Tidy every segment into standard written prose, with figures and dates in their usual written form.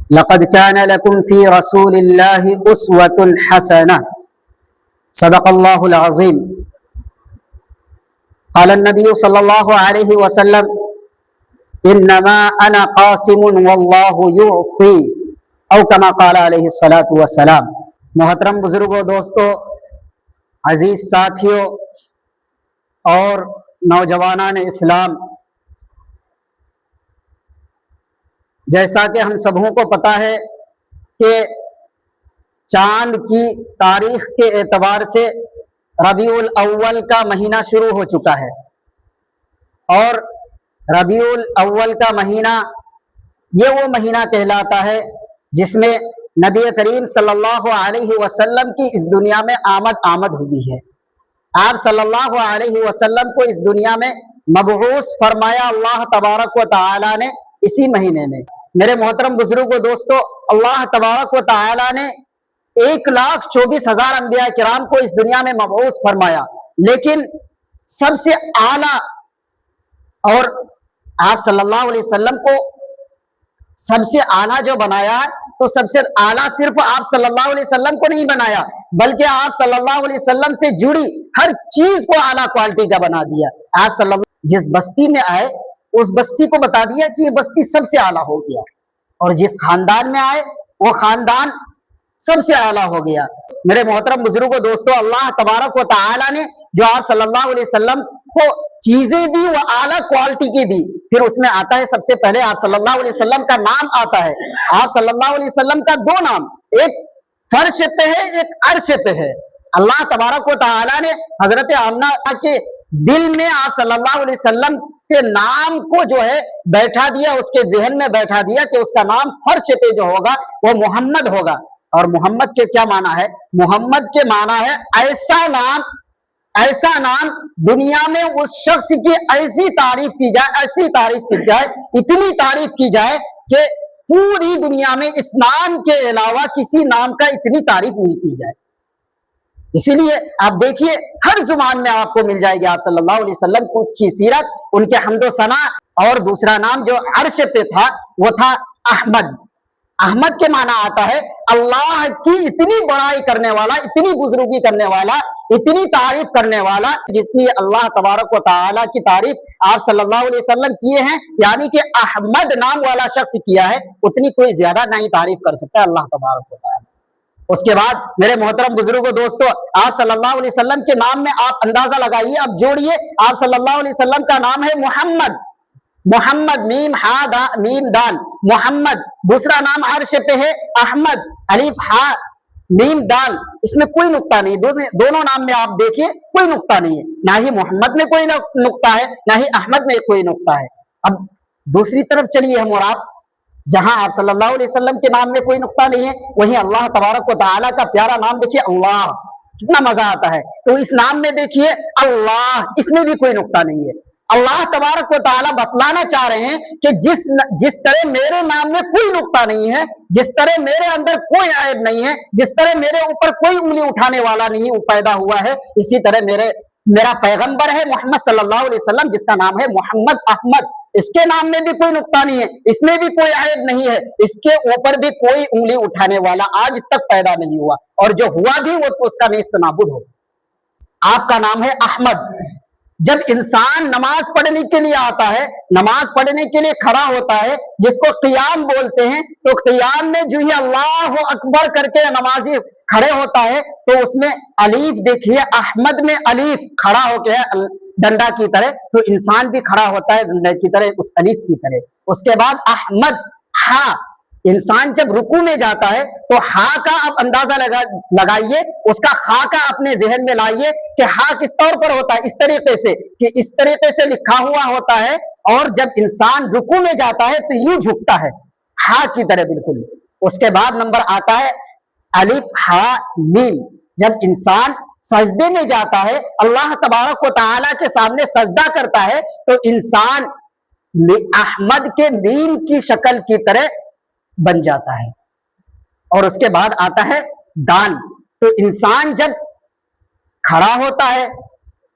لقد كان لكم في رسول الله أسوة حسنة صدق الله العظيم. قال النبي صلى الله عليه وسلم إنما أنا قاسم والله يعطي او كما قال علیہ الصلاۃ والسلام. محترم بزرگوں، دوستوں، عزیز ساتھیوں اور نوجوانان اسلام، جیسا کہ ہم سبوں کو پتہ ہے کہ چاند کی تاریخ کے اعتبار سے ربیع الاول کا مہینہ شروع ہو چکا ہے، اور ربیع الاول کا مہینہ یہ وہ مہینہ کہلاتا ہے جس میں نبی کریم صلی اللہ علیہ وسلم کی اس دنیا میں آمد ہوئی ہے. آپ صلی اللہ علیہ وسلم کو اس دنیا میں مبعوث فرمایا اللہ تبارک و تعالی نے اسی مہینے میں. میرے محترم بزرگوں، دوستوں، اللہ تبارک و تعالی نے 1,24,000 انبیاء کرام کو اس دنیا میں مبعوث فرمایا، لیکن سب سے اعلیٰ، اور آپ صلی اللہ علیہ وسلم کو سب سے اعلیٰ جو بنایا ہے، تو سب سے اعلیٰ صرف آپ صلی اللہ علیہ وسلم کو نہیں بنایا، بلکہ آپ صلی اللہ علیہ وسلم سے جڑی ہر چیز کو اعلیٰ کوالٹی کا بنا دیا. آپ صلی اللہ جس بستی میں آئے اس بستی کو بتا دیا کہ یہ بستی سب سے اعلیٰ ہو گیا، اور جس خاندان میں آئے وہ خاندان سب سے اعلیٰ ہو گیا. میرے محترم بزرگوں، دوستوں، اللہ تبارک و تعالی نے جو آپ صلی اللہ علیہ وسلم کو چیزیں دی وہ اعلیٰ کوالٹی کی دی. پھر اس میں آتا ہے سب سے پہلے آپ صلی اللہ علیہ وسلم کا نام آتا ہے. آپ صلی اللہ علیہ وسلم کا 2 نام، ایک فرش پہ ہے، ایک عرش پہ ہے. اللہ تبارک و تعالی نے حضرت آمنہ کے دل میں آپ صلی اللہ علیہ وسلم کے نام کو جو ہے بیٹھا دیا، اس کے ذہن میں بیٹھا دیا کہ اس کا نام فرش پہ جو ہوگا وہ محمد ہوگا. اور محمد کے کیا معنی ہے؟ محمد کے معنی ہے ایسا نام دنیا میں اس شخص کی ایسی تعریف کی جائے، اتنی تعریف کی جائے کہ پوری دنیا میں اس نام کے علاوہ کسی نام کا اتنی تعریف نہیں کی جائے. اسی لیے آپ دیکھیے ہر زبان میں آپ کو مل جائے گی آپ صلی اللہ علیہ وسلم کی سیرت، ان کے حمد و ثنا. اور دوسرا نام جو عرش پہ تھا وہ تھا احمد. احمد کے معنی آتا ہے اللہ کی اتنی بڑائی کرنے والا، اتنی بزرگی کرنے والا، اتنی تعریف کرنے والا. جتنی اللہ تبارک و تعالی کی تعریف آپ صلی اللہ علیہ وسلم کیے ہیں، یعنی کہ احمد نام والا شخص کیا ہے، اتنی کوئی زیادہ نہیں تعریف کر سکتا اللہ تبارک و تعالی. اس کے بعد میرے محترم بزرگوں، دوستوں، آپ صلی اللہ علیہ وسلم کے نام میں آپ اندازہ لگائیے، اب جوڑیے. آپ صلی اللہ علیہ وسلم کا نام ہے محمد. میم میم دال محمد. دوسرا نام عرش پہ ہے احمد، الف ہا میم دال. اس میں کوئی نقطہ نہیں، دونوں نام میں آپ دیکھیے کوئی نقطہ نہیں ہے. نہ ہی محمد میں کوئی نقطہ ہے، نہ ہی احمد میں کوئی نقطہ ہے. اب دوسری طرف چلیے ہم اور آپ، جہاں آپ صلی اللہ علیہ وسلم کے نام میں کوئی نقطہ نہیں ہے، وہیں اللہ تبارک و تعالیٰ کا پیارا نام دیکھیے اللہ، کتنا مزہ آتا ہے. تو اس نام میں دیکھیے اللہ، اس میں بھی کوئی نقطہ نہیں ہے. اللہ تبارک و تعالیٰ بتلانا چاہ رہے ہیں کہ جس طرح میرے نام میں کوئی نقطہ نہیں ہے، جس طرح میرے اندر کوئی عیب نہیں ہے، جس طرح میرے اوپر کوئی انگلی اٹھانے والا نہیں وہ پیدا ہوا ہے، اسی طرح میرا پیغمبر ہے محمد صلی اللہ علیہ وسلم، جس کا نام ہے محمد احمد. اس کے نام میں بھی کوئی نقطہ نہیں ہے، اس میں بھی کوئی عیب نہیں ہے، اس کے اوپر بھی کوئی انگلی اٹھانے والا آج تک پیدا نہیں ہوا، اور جو ہوا بھی وہ تو اس کا نیست نابود ہو. آپ کا نام ہے احمد. جب انسان نماز پڑھنے کے لیے آتا ہے، نماز پڑھنے کے لیے کھڑا ہوتا ہے، جس کو قیام بولتے ہیں، تو قیام میں جو ہی اللہ اکبر کر کے نمازی کھڑے ہوتا ہے تو اس میں الف دیکھیے، احمد میں الف کھڑا ہو کے ڈنڈا کی طرح، تو انسان بھی کھڑا ہوتا ہے ڈنڈے کی طرح، اس الف کی طرح. اس کے بعد احمد ہا. انسان جب رکوع میں جاتا ہے تو ہا کا آپ اندازہ لگائیے، اس کا خا کا اپنے ذہن میں لائیے کہ ہا کس طور پر ہوتا ہے، اس طریقے سے کہ اس طریقے سے لکھا ہوا ہوتا ہے، اور جب انسان رکوع میں جاتا ہے تو یوں جھکتا ہے ہا کی طرح بالکل. اس کے بعد نمبر آتا ہے الف ہا میم. جب انسان سجدے میں جاتا ہے، اللہ تبارک و تعالیٰ کے سامنے سجدہ کرتا ہے، تو انسان احمد کے میم کی شکل کی طرح بن جاتا ہے. اور اس کے بعد آتا ہے دال. تو انسان جب کھڑا ہوتا ہے،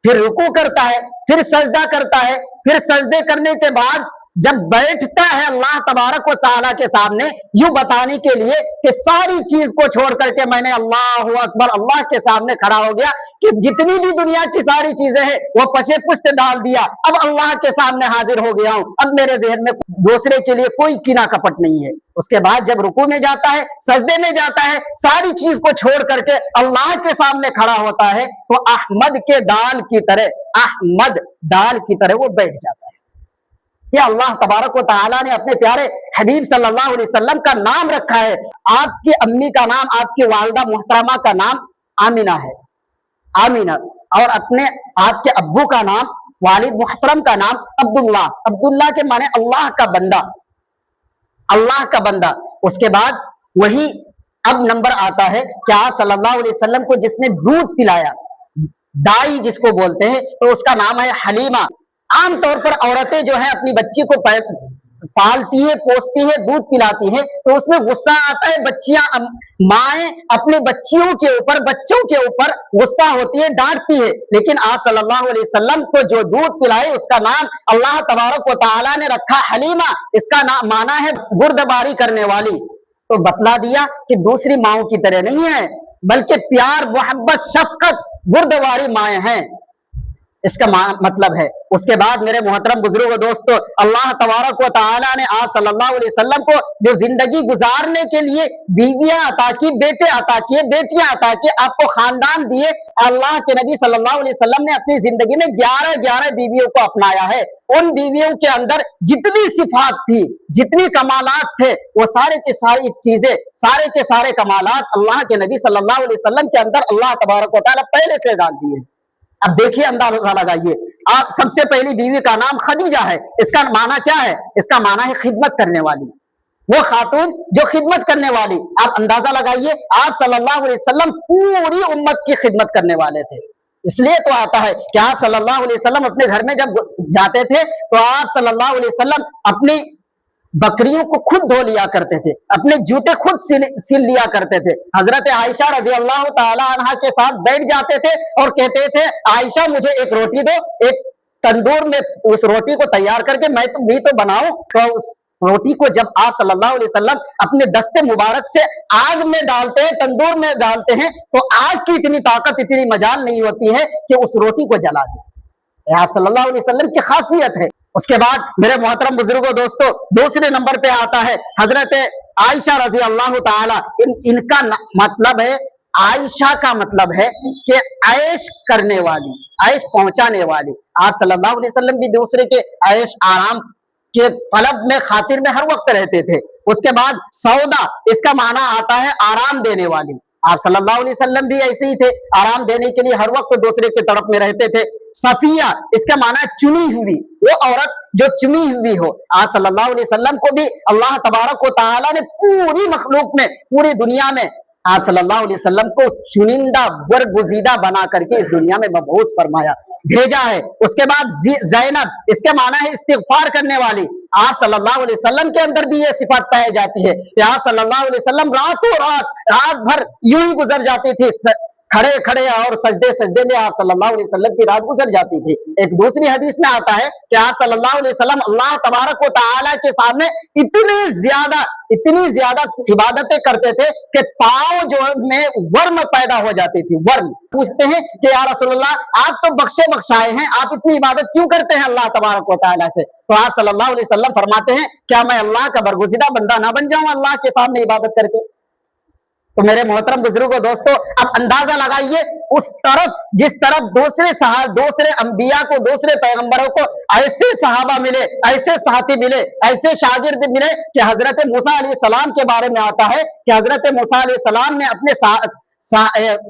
پھر رکوع کرتا ہے، پھر سجدہ کرتا ہے، پھر سجدے کرنے کے بعد जब बैठता है अल्लाह तबारक व तआला के सामने यूं बताने के लिए कि सारी चीज को छोड़ करके मैंने अल्लाह अकबर अल्लाह के सामने खड़ा हो गया कि जितनी भी दुनिया की सारी चीजें हैं वो पशे पुष्ट डाल दिया, अब अल्लाह के सामने हाजिर हो गया हूं, अब मेरे जहन में दूसरे के लिए कोई कीना कपट नहीं है। उसके बाद जब रुकू में जाता है, सजदे में जाता है, सारी चीज को छोड़ करके अल्लाह के सामने खड़ा होता है तो अहमद के दाल की तरह, अहमद दाल की तरह वो बैठ जाता है। ये अल्लाह तबारक व तआला ने अपने प्यारे हबीब सल्लल्लाहु अलैहि वसल्लम का नाम रखा है। आपकी अम्मी का नाम, आपकी वालिदा मुहतरमा का नाम आमिना है, आमिना, और अपने आपके अब्बू का नाम, वालिद मुहतरम का नाम अब्दुल्ला, अब्दुल्ला के माने अल्लाह का बंदा, अल्लाह का बंदा। उसके बाद वही अब नंबर आता है कि आप सल्लल्लाहु अलैहि वसल्लम को जिसने दूध पिलाया, दाई जिसको बोलते हैं, तो उसका नाम है हलीमा। आमतौर पर औरतें जो है अपनी बच्ची को पालती है, पोसती है, दूध पिलाती है, तो उसमें गुस्सा आता है, बच्चियां माएं अपने बच्चियों के ऊपर, बच्चों के ऊपर गुस्सा होती है, डांटती है। लेकिन आप सल्लल्लाहु अलैहि वसल्लम को जो दूध पिलाए उसका नाम अल्लाह तबारक व तआला ने रखा हलीमा। इसका नाम माना है गुर्दबारी करने वाली। तो बतला दिया कि दूसरी माओं की तरह नहीं है, बल्कि प्यार, मोहब्बत, शफकत, गुर्दबारी माएं हैं, इसका मतलब है। उसके बाद मेरे मोहतरम बुजुर्गों दोस्तों, अल्लाह तबारक व तआला ने आप सल्लल्लाहु अलैहि वसल्लम को जो जिंदगी गुजारने के लिए बीवियां अता की, बेटे अता किए, बेटियां अता की, आपको खानदान दिए। अल्लाह के नबी सल्लल्लाहु अलैहि वसल्लम ने अपनी जिंदगी में 11 बीवियों को अपनाया है। उन बीवियों के अंदर जितनी सिफात थी, जितनी कमालात थे, वो सारे के सारी चीजें, सारे के सारे कमालात अल्लाह के नबी सल्लल्लाहु अलैहि वसल्लम के अंदर अल्लाह तबारक व तआला पहले से डाल दिए। अब देखिए, अंदाजा लगाइए, आप सबसे पहली बीवी का नाम खदीजा है। इसका माना क्या है? इसका माना है खिदमत करने वाली, वो खातून जो खिदमत करने वाली। आप अंदाजा लगाइए, आप सल्लल्लाहु अलैहि वसल्लम पूरी उम्मत की खिदमत करने वाले थे। इसलिए तो आता है कि आप सल्लल्लाहु अलैहि वसल्लम अपने घर में जब जाते थे तो आप सल्लल्लाहु अलैहि वसल्लम अपनी बकरियों को खुद धो लिया करते थे, अपने जूते खुद सिल लिया करते थे। हजरत आयशा रजी अल्लाह ताला अन्हा के साथ बैठ जाते थे और कहते थे, आयशा मुझे एक रोटी दो, एक तंदूर में उस रोटी को तैयार करके मैं तो बनाऊं। तो उस रोटी को जब आप सल्लल्लाहु अलैहि वसल्लम अपने दस्ते मुबारक से आग में डालते हैं, तंदूर में डालते हैं, तो आग की इतनी ताकत, इतनी मजाल नहीं होती है कि उस रोटी को जला दे। आप सल्लल्लाहु अलैहि वसल्लम की खासियत है। उसके बाद मेरे मोहतरम बुजुर्गों दोस्तों, दूसरे नंबर पे आता है हजरत आयशा रजी अल्लाह ताला। इनका मतलब है, आयशा का मतलब है कि ऐश करने वाली, ऐश पहुंचाने वाली। आप सल्लल्लाहु अलैहि वसल्लम भी दूसरे के ऐश आराम के तलब में, खातिर में हर वक्त रहते थे। उसके बाद सौदा, इसका माना आता है आराम देने वाली। आप सल्लल्लाहु अलैहि वसल्लम भी ऐसे ही थे, आराम देने के लिए हर वक्त दूसरे के तरफ में रहते थे। सफिया, इसका माना चुनी हुई, वो औरत जो चुनी हुई हो। आप सल्लल्लाहु अलैहि वसल्लम को भी अल्लाह तबारक व तआला ने पूरी मखलूक में, पूरी दुनिया में आप सल्लल्लाहु अलैहि वसल्लम को चुनिंदा बरगुजीदा बना करके इस दुनिया में मबऊस फरमाया, भेजा है। उसके बाद ज़ैनब, इसके माना है इस्तिगफार करने वाली। आप सल्लल्लाहु अलैहि वसल्लम के अंदर भी ये सिफत पाई जाती है कि आप सल्लल्लाहु अलैहि वसल्लम रातों रात भर यूं ही गुजर जाती थी, खड़े खड़े और सजदे सजदे में आप सल्लल्लाहु अलैहि वसल्लम की रात गुजर जाती थी। एक दूसरी हदीस में आता है कि आप सल्लल्लाहु अलैहि वसल्लम अल्लाह तबारक व तआला के सामने इतनी ज्यादा इबादतें करते थे कि पांव जो में वर्म पैदा हो जाती थी। वर्म पूछते हैं कि या रसूलल्लाह, आप तो बख्शे बख्शाए हैं, आप इतनी इबादत क्यों करते हैं अल्लाह तबारक व तआला से? तो आप सल्लल्लाहु अलैहि वसल्लम फरमाते हैं, क्या मैं अल्लाह का बरगुज़िदा बंदा ना बन जाऊं अल्लाह के सामने इबादत करके? तो मेरे मोहतरम बुजुर्गों दोस्तों, अब अंदाजा लगाइए, उस तरफ जिस तरफ दूसरे अंबिया को, दूसरे पैगंबरों को ऐसे सहाबा मिले, ऐसे साथी मिले, ऐसे शागिर्द मिले कि हजरत मूसा अलैहिस्सलाम के बारे में आता है कि हजरत मूसा अलैहिस्सलाम ने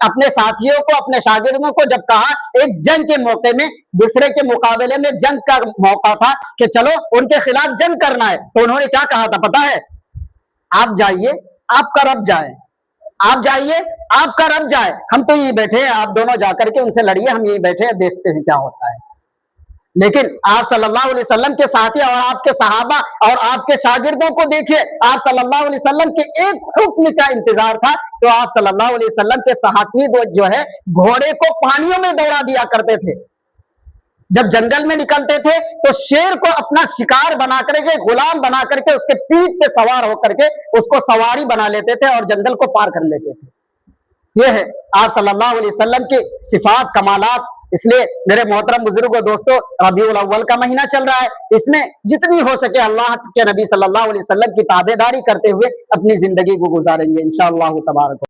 अपने साथियों को, अपने शागिर्दों को जब कहा, एक जंग के मौके में, दूसरे के मुकाबले में जंग का मौका था कि चलो उनके खिलाफ जंग करना है, तो उन्होंने क्या कहा था पता है? आप जाइए, आपका रब जाए, आप जाइए, आपका रब जाए, हम तो यही बैठे हैं, आप दोनों जाकर के उनसे लड़िए, हम यही बैठे हैं, देखते हैं क्या होता है। लेकिन आप सल्लल्लाहु अलैहि वसल्लम के साथी और आपके सहाबा और आपके शागिर्दों को देखिए, आप सल्लल्लाहु अलैहि वसल्लम के एक हुक्म का इंतजार था। तो आप सल्लल्लाहु अलैहि वसल्लम के साथी जो है, घोड़े को पानियों में दौड़ा दिया करते थे, जब जंगल में निकलते थे तो शेर को अपना शिकार बना करके, गुलाम बना करके, उसके पीठ पे सवार होकर के उसको सवारी बना लेते थे और जंगल को पार कर लेते थे। यह है आप सल्लल्लाहु अलैहि वसल्लम के सिफात, कमालात। इसलिए मेरे मोहतरम बुजुर्गों, दोस्तों, रबीउल अव्वल का महीना चल रहा है, इसमें जितनी हो सके अल्लाह के नबी सल्लल्लाहु अलैहि वसल्लम की ताबेदारी करते हुए अपनी जिंदगी को गुजारेंगे इंशाअल्लाह तबारक।